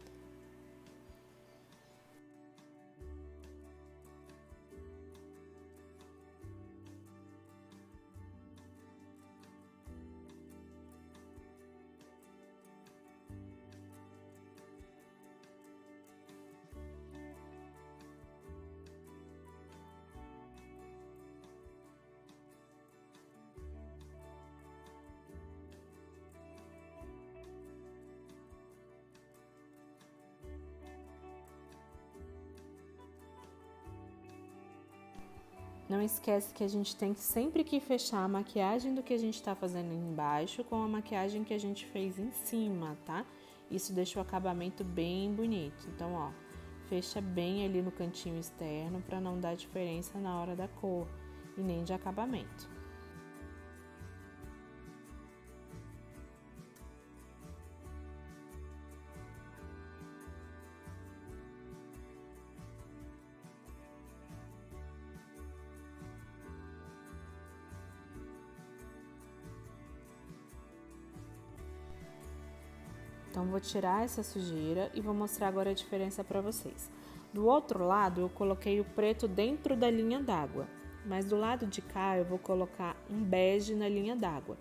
Não esquece que a gente tem que sempre que fechar a maquiagem do que a gente está fazendo embaixo com a maquiagem que a gente fez em cima, tá? Isso deixa o acabamento bem bonito. Então, ó, fecha bem ali no cantinho externo para não dar diferença na hora da cor e nem de acabamento. Então, vou tirar essa sujeira e vou mostrar agora a diferença para vocês. Do outro lado, eu coloquei o preto dentro da linha d'água, mas do lado de cá eu vou colocar um bege na linha d'água.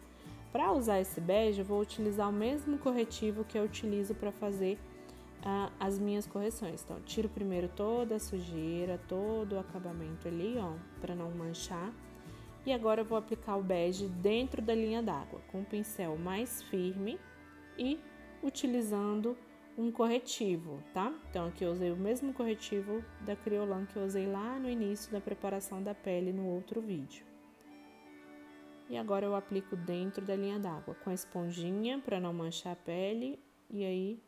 Para usar esse bege, eu vou utilizar o mesmo corretivo que eu utilizo para fazer as minhas correções. Então, tiro primeiro toda a sujeira, todo o acabamento ali, ó, para não manchar. E agora eu vou aplicar o bege dentro da linha d'água, com o pincel mais firme e utilizando um corretivo, tá? Então, aqui eu usei o mesmo corretivo da Kryolan que eu usei lá no início da preparação da pele no outro vídeo. E agora eu aplico dentro da linha d'água com a esponjinha para não manchar a pele e aí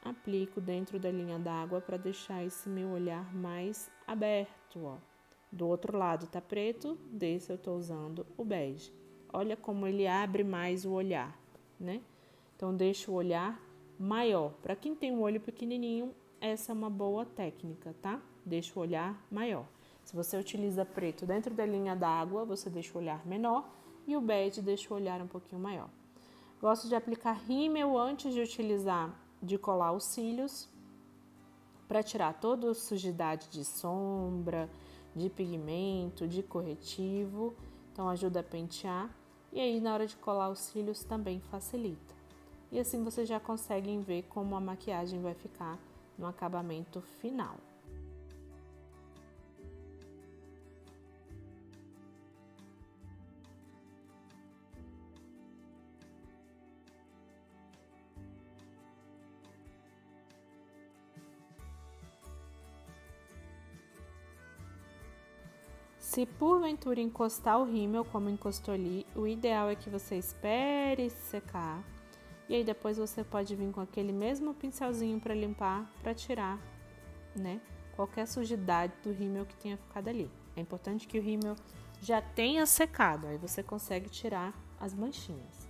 aplico dentro da linha d'água para deixar esse meu olhar mais aberto, ó. Do outro lado tá preto, desse eu tô usando o bege. Olha como ele abre mais o olhar, né? Então, deixa o olhar maior. Para quem tem um olho pequenininho, essa é uma boa técnica, tá? Deixa o olhar maior. Se você utiliza preto dentro da linha d'água, você deixa o olhar menor e o bege deixa o olhar um pouquinho maior. Gosto de aplicar rímel antes de colar os cílios, para tirar toda a sujidade de sombra, de pigmento, de corretivo. Então, ajuda a pentear. E aí, na hora de colar os cílios, também facilita. E assim vocês já conseguem ver como a maquiagem vai ficar no acabamento final. Se porventura encostar o rímel, como encostou ali, o ideal é que você espere secar. E aí depois você pode vir com aquele mesmo pincelzinho para limpar, para tirar, né, qualquer sujidade do rímel que tenha ficado ali. É importante que o rímel já tenha secado, aí você consegue tirar as manchinhas.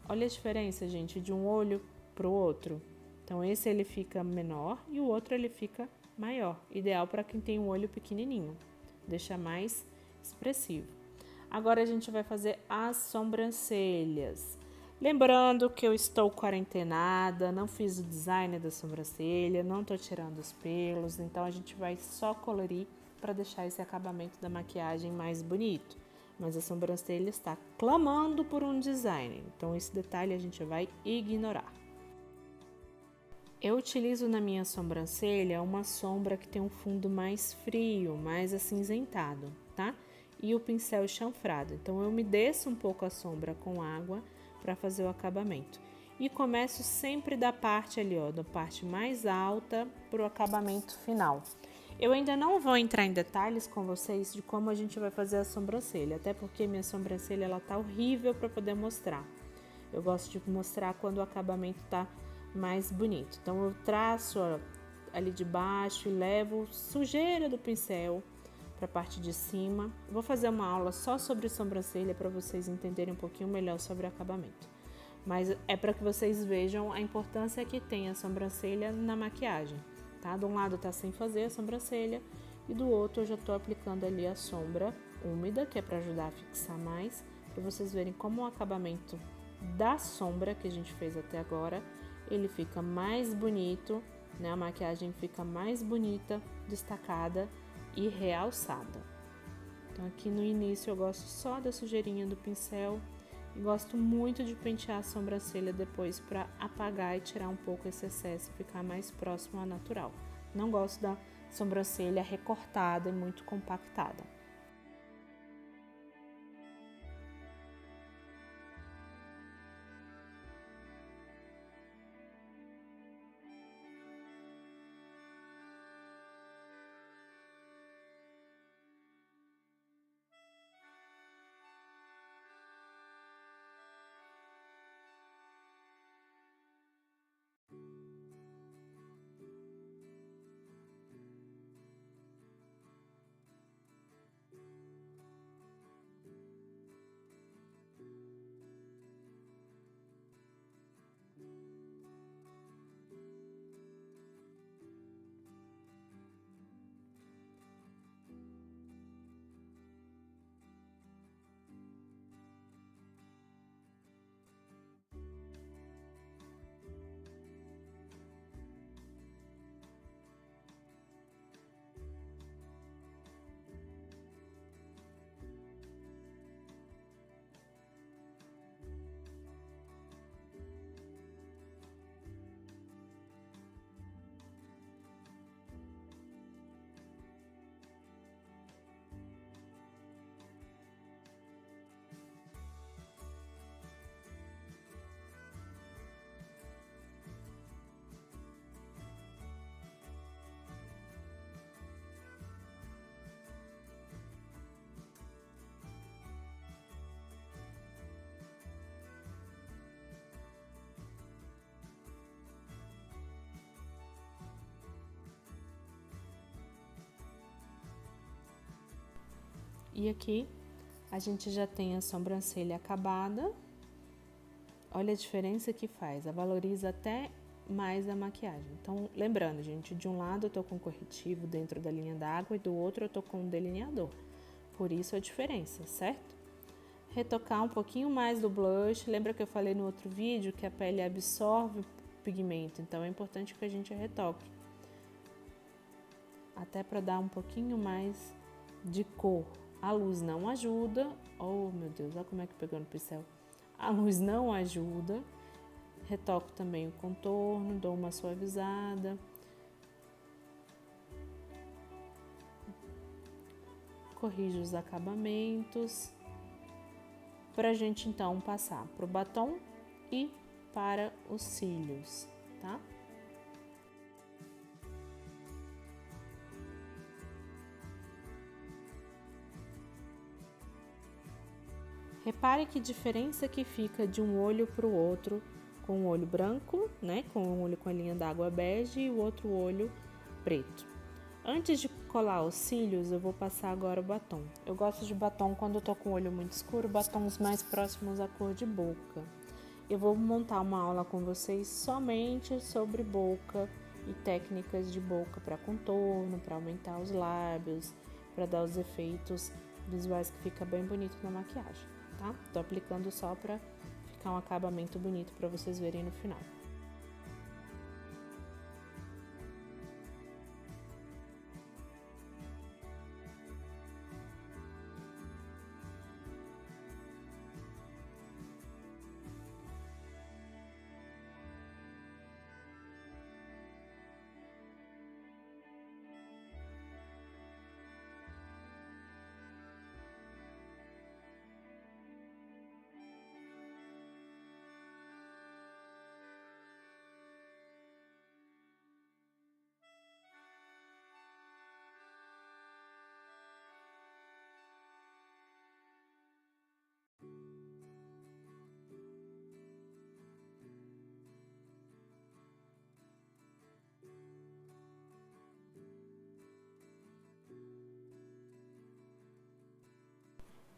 Olha a diferença, gente, de um olho pro outro. Então esse ele fica menor e o outro ele fica maior. Ideal para quem tem um olho pequenininho. Deixa mais expressivo. Agora a gente vai fazer as sobrancelhas. Lembrando que eu estou quarentenada, não fiz o design da sobrancelha, não estou tirando os pelos, então a gente vai só colorir para deixar esse acabamento da maquiagem mais bonito. Mas a sobrancelha está clamando por um design, então esse detalhe a gente vai ignorar. Eu utilizo na minha sobrancelha uma sombra que tem um fundo mais frio, mais acinzentado, tá? E o pincel chanfrado. Então eu me desço um pouco a sombra com água para fazer o acabamento. E começo sempre da parte ali, ó, da parte mais alta para o acabamento final. Eu ainda não vou entrar em detalhes com vocês de como a gente vai fazer a sobrancelha, até porque minha sobrancelha ela tá horrível para poder mostrar. Eu gosto de mostrar quando o acabamento tá mais bonito. Então eu traço ó, ali de baixo e levo sujeira do pincel para a parte de cima. Vou fazer uma aula só sobre sobrancelha para vocês entenderem um pouquinho melhor sobre o acabamento. Mas é para que vocês vejam a importância que tem a sobrancelha na maquiagem, tá? De um lado tá sem fazer a sobrancelha e do outro eu já tô aplicando ali a sombra úmida, que é para ajudar a fixar mais, para vocês verem como o acabamento da sombra que a gente fez até agora, ele fica mais bonito, né? A maquiagem fica mais bonita, destacada e realçada. Então aqui no início eu gosto só da sujeirinha do pincel e gosto muito de pentear a sobrancelha depois para apagar e tirar um pouco esse excesso e ficar mais próximo ao natural. Não gosto da sobrancelha recortada e muito compactada. E aqui a gente já tem a sobrancelha acabada. Olha a diferença que faz, valoriza até mais a maquiagem. Então, lembrando, gente, de um lado eu tô com corretivo dentro da linha d'água e do outro eu tô com um delineador. Por isso a diferença, certo? Retocar um pouquinho mais do blush. Lembra que eu falei no outro vídeo que a pele absorve o pigmento, então é importante que a gente retoque. Até para dar um pouquinho mais de cor. A luz não ajuda. Oh, meu Deus, olha como é que pegou no pincel. A luz não ajuda. Retoco também o contorno, dou uma suavizada. Corrijo os acabamentos. Pra gente então passar pro batom e para os cílios, tá? Repare que diferença que fica de um olho pro outro, com o olho branco, né? Com um olho com a linha d'água bege e o outro olho preto. Antes de colar os cílios, eu vou passar agora o batom. Eu gosto de batom quando eu tô com o olho muito escuro, batons mais próximos à cor de boca. Eu vou montar uma aula com vocês somente sobre boca e técnicas de boca para contorno, para aumentar os lábios, para dar os efeitos visuais que fica bem bonito na maquiagem, tá? Tô aplicando só para ficar um acabamento bonito para vocês verem no final.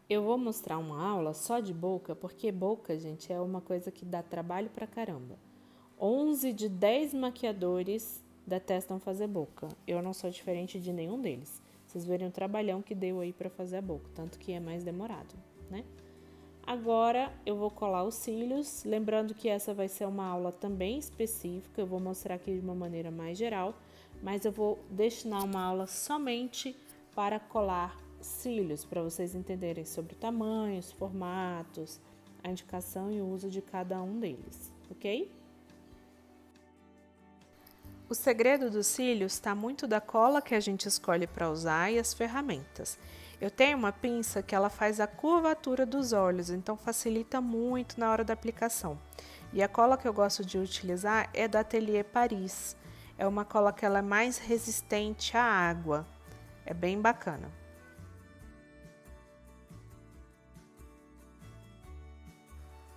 Eu vou mostrar uma aula só de boca, porque boca, gente, é uma coisa que dá trabalho pra caramba. 11 de 10 maquiadores detestam fazer boca. Eu não sou diferente de nenhum deles. Vocês verem o trabalhão que deu aí pra fazer a boca, tanto que é mais demorado, né? Agora eu vou colar os cílios, lembrando que essa vai ser uma aula também específica, eu vou mostrar aqui de uma maneira mais geral, mas eu vou destinar uma aula somente para colar cílios, para vocês entenderem sobre tamanhos, formatos, a indicação e o uso de cada um deles, ok? O segredo dos cílios está muito da cola que a gente escolhe para usar e as ferramentas. Eu tenho uma pinça que ela faz a curvatura dos olhos, então facilita muito na hora da aplicação. E a cola que eu gosto de utilizar é da Atelier Paris. É uma cola que ela é mais resistente à água. É bem bacana.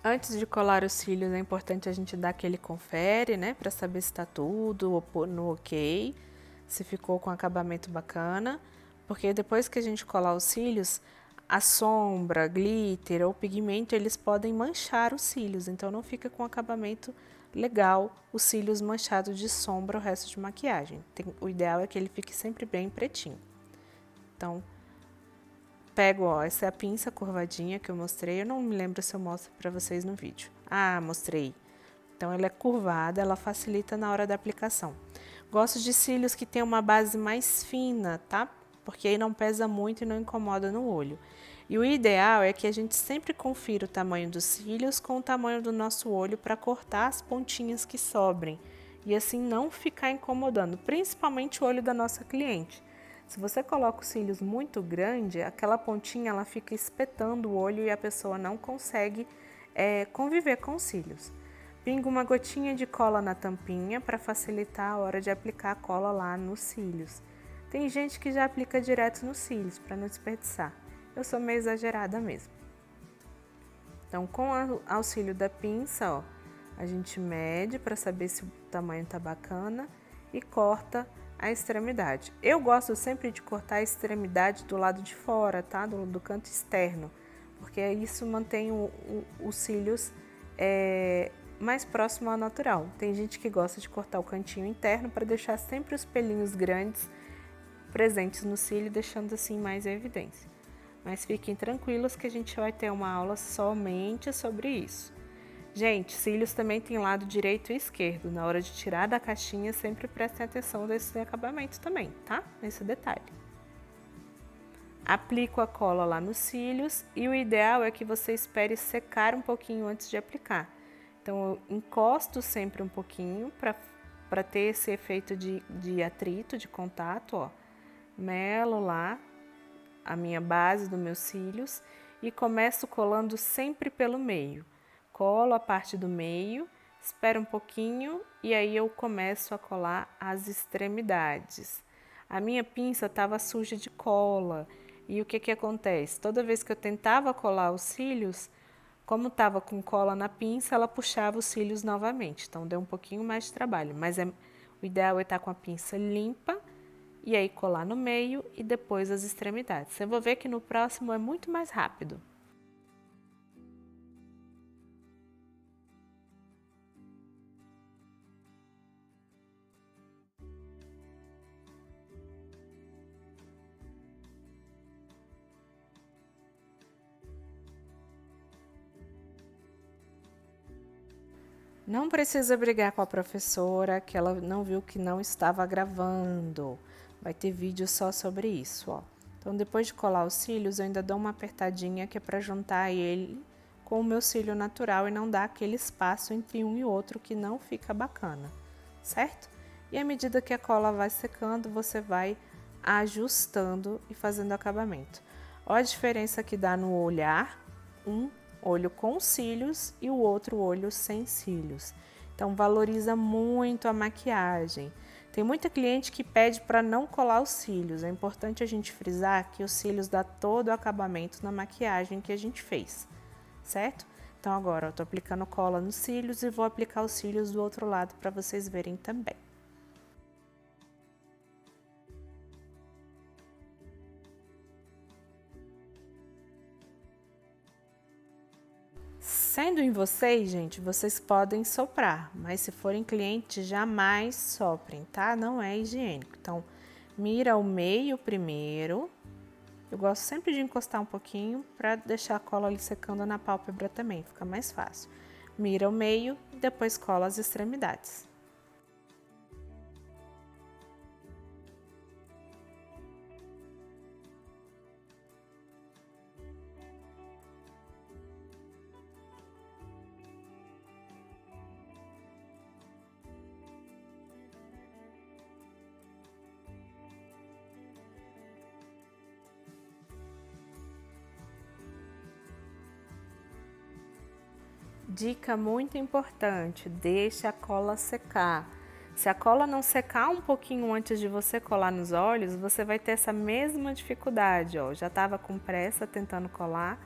Antes de colar os cílios, é importante a gente dar aquele confere, né? Para saber se tá tudo no ok, se ficou com acabamento bacana. Porque depois que a gente colar os cílios, a sombra, glitter ou pigmento, eles podem manchar os cílios. Então, não fica com acabamento legal os cílios manchados de sombra o resto de maquiagem. O ideal é que ele fique sempre bem pretinho. Então, pego, ó, essa é a pinça curvadinha que eu mostrei. Eu não me lembro se eu mostro pra vocês no vídeo. Ah, mostrei. Então, ela é curvada, ela facilita na hora da aplicação. Gosto de cílios que tem uma base mais fina, tá? Porque aí não pesa muito e não incomoda no olho. E o ideal é que a gente sempre confira o tamanho dos cílios com o tamanho do nosso olho para cortar as pontinhas que sobrem. E assim não ficar incomodando, principalmente o olho da nossa cliente. Se você coloca os cílios muito grande, aquela pontinha ela fica espetando o olho e a pessoa não consegue conviver com os cílios. Pingo uma gotinha de cola na tampinha para facilitar a hora de aplicar a cola lá nos cílios. Tem gente que já aplica direto nos cílios para não desperdiçar. Eu sou meio exagerada mesmo. Então, com o auxílio da pinça, ó, a gente mede para saber se o tamanho tá bacana e corta a extremidade. Eu gosto sempre de cortar a extremidade do lado de fora, tá? Do canto externo, porque isso mantém os cílios mais próximo ao natural. Tem gente que gosta de cortar o cantinho interno para deixar sempre os pelinhos grandes presentes no cílio, deixando assim mais em evidência. Mas fiquem tranquilos que a gente vai ter uma aula somente sobre isso. Gente, cílios também tem lado direito e esquerdo. Na hora de tirar da caixinha, sempre prestem atenção nesse acabamento também, tá? Nesse detalhe. Aplico a cola lá nos cílios e o ideal é que você espere secar um pouquinho antes de aplicar. Então, eu encosto sempre um pouquinho para ter esse efeito de atrito, de contato, ó. Melo lá a minha base dos meus cílios e começo colando sempre pelo meio. Colo a parte do meio, espero um pouquinho e aí eu começo a colar as extremidades. A minha pinça estava suja de cola e o que acontece? Toda vez que eu tentava colar os cílios, como estava com cola na pinça, ela puxava os cílios novamente, então deu um pouquinho mais de trabalho, mas o ideal é estar com a pinça limpa e aí colar no meio e depois as extremidades. Você vai ver que no próximo é muito mais rápido. Não precisa brigar com a professora, que ela não viu que não estava gravando. Vai ter vídeo só sobre isso, ó. Então, depois de colar os cílios, eu ainda dou uma apertadinha que é para juntar ele com o meu cílio natural e não dar aquele espaço entre um e outro que não fica bacana, certo? E à medida que a cola vai secando, você vai ajustando e fazendo acabamento. Olha a diferença que dá no olhar, olho com cílios e o outro olho sem cílios. Então, valoriza muito a maquiagem. Tem muita cliente que pede para não colar os cílios. É importante a gente frisar que os cílios dá todo o acabamento na maquiagem que a gente fez, certo? Então, agora eu tô aplicando cola nos cílios e vou aplicar os cílios do outro lado para vocês verem também. Sendo em vocês, gente, vocês podem soprar, mas se forem clientes, jamais soprem, tá? Não é higiênico. Então, mira o meio primeiro. Eu gosto sempre de encostar um pouquinho para deixar a cola ali secando na pálpebra também, fica mais fácil. Mira o meio e depois cola as extremidades. Dica muito importante, deixe a cola secar. Se a cola não secar um pouquinho antes de você colar nos olhos, você vai ter essa mesma dificuldade, ó. Já estava com pressa tentando colar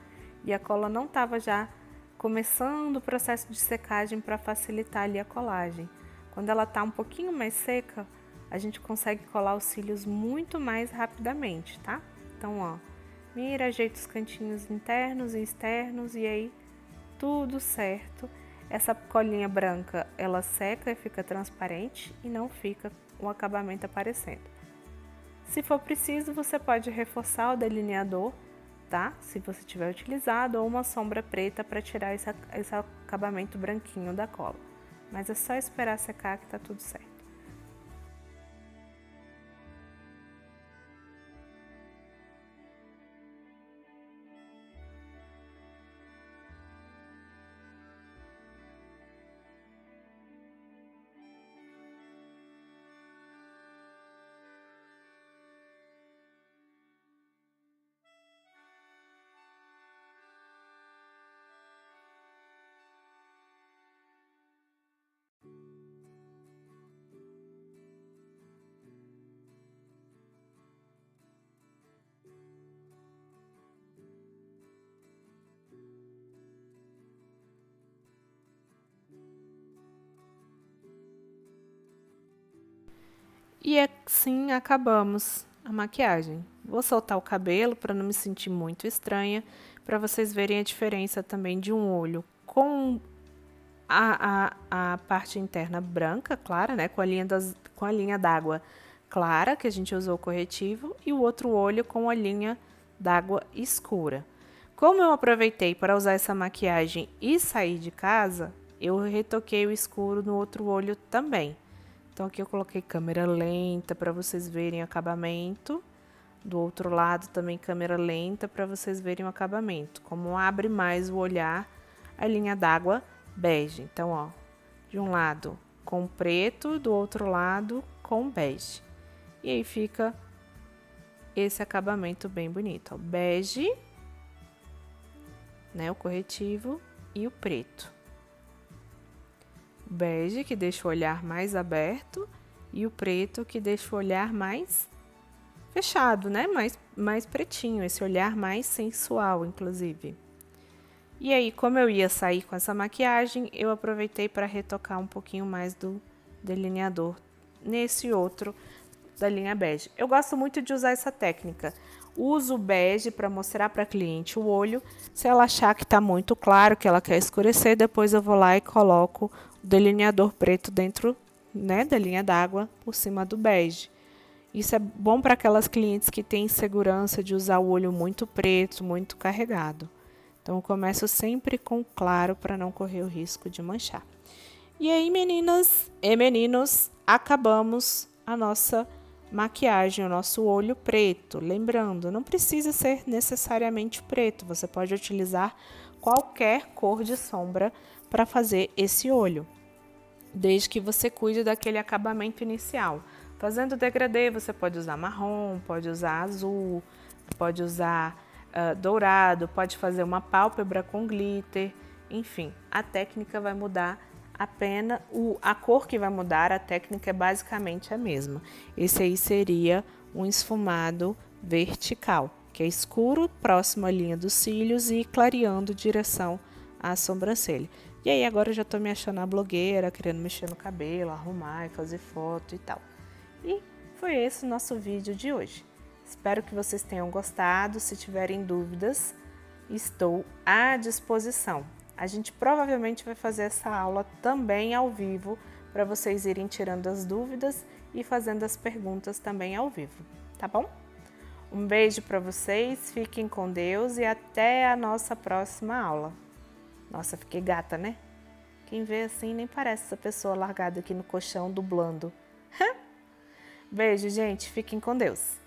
e a cola não estava já começando o processo de secagem para facilitar ali a colagem. Quando ela está um pouquinho mais seca, a gente consegue colar os cílios muito mais rapidamente, tá? Então, ó, mira, ajeita os cantinhos internos e externos e aí tudo certo. Essa colinha branca, ela seca e fica transparente e não fica o acabamento aparecendo. Se for preciso, você pode reforçar o delineador, tá? Se você tiver utilizado, ou uma sombra preta para tirar esse acabamento branquinho da cola. Mas é só esperar secar que tá tudo certo. E assim acabamos a maquiagem. Vou soltar o cabelo para não me sentir muito estranha, para vocês verem a diferença também de um olho com a parte interna branca, clara, né, com a linha d'água clara, que a gente usou o corretivo, e o outro olho com a linha d'água escura. Como eu aproveitei para usar essa maquiagem e sair de casa, eu retoquei o escuro no outro olho também. Então aqui eu coloquei câmera lenta para vocês verem o acabamento. Do outro lado também câmera lenta para vocês verem o acabamento. Como abre mais o olhar a linha d'água bege. Então, ó, de um lado com preto, do outro lado com bege. E aí fica esse acabamento bem bonito, ó, bege, né, o corretivo e o preto. Bege que deixa o olhar mais aberto e o preto que deixa o olhar mais fechado, né, mais pretinho, esse olhar mais sensual, inclusive. E aí, como eu ia sair com essa maquiagem, eu aproveitei para retocar um pouquinho mais do delineador nesse outro da linha bege. Eu gosto muito de usar essa técnica. Uso o bege para mostrar para a cliente o olho. Se ela achar que está muito claro, que ela quer escurecer, depois eu vou lá e coloco o delineador preto dentro, né, da linha d'água por cima do bege. Isso é bom para aquelas clientes que têm insegurança de usar o olho muito preto, muito carregado. Então, eu começo sempre com claro para não correr o risco de manchar. E aí, meninas e meninos, acabamos a nossa maquiagem, o nosso olho preto. Lembrando, não precisa ser necessariamente preto, você pode utilizar qualquer cor de sombra para fazer esse olho, desde que você cuide daquele acabamento inicial. Fazendo degradê, você pode usar marrom, pode usar azul, pode usar dourado, pode fazer uma pálpebra com glitter, enfim, a técnica vai mudar apenas, a cor que vai mudar, a técnica é basicamente a mesma. Esse aí seria um esfumado vertical, que é escuro, próximo à linha dos cílios e clareando em direção à sobrancelha. E aí agora eu já tô me achando a blogueira, querendo mexer no cabelo, arrumar e fazer foto e tal. E foi esse o nosso vídeo de hoje. Espero que vocês tenham gostado. Se tiverem dúvidas, estou à disposição. A gente provavelmente vai fazer essa aula também ao vivo, para vocês irem tirando as dúvidas e fazendo as perguntas também ao vivo, tá bom? Um beijo para vocês, fiquem com Deus e até a nossa próxima aula. Nossa, fiquei gata, né? Quem vê assim nem parece essa pessoa largada aqui no colchão dublando. Beijo, gente. Fiquem com Deus.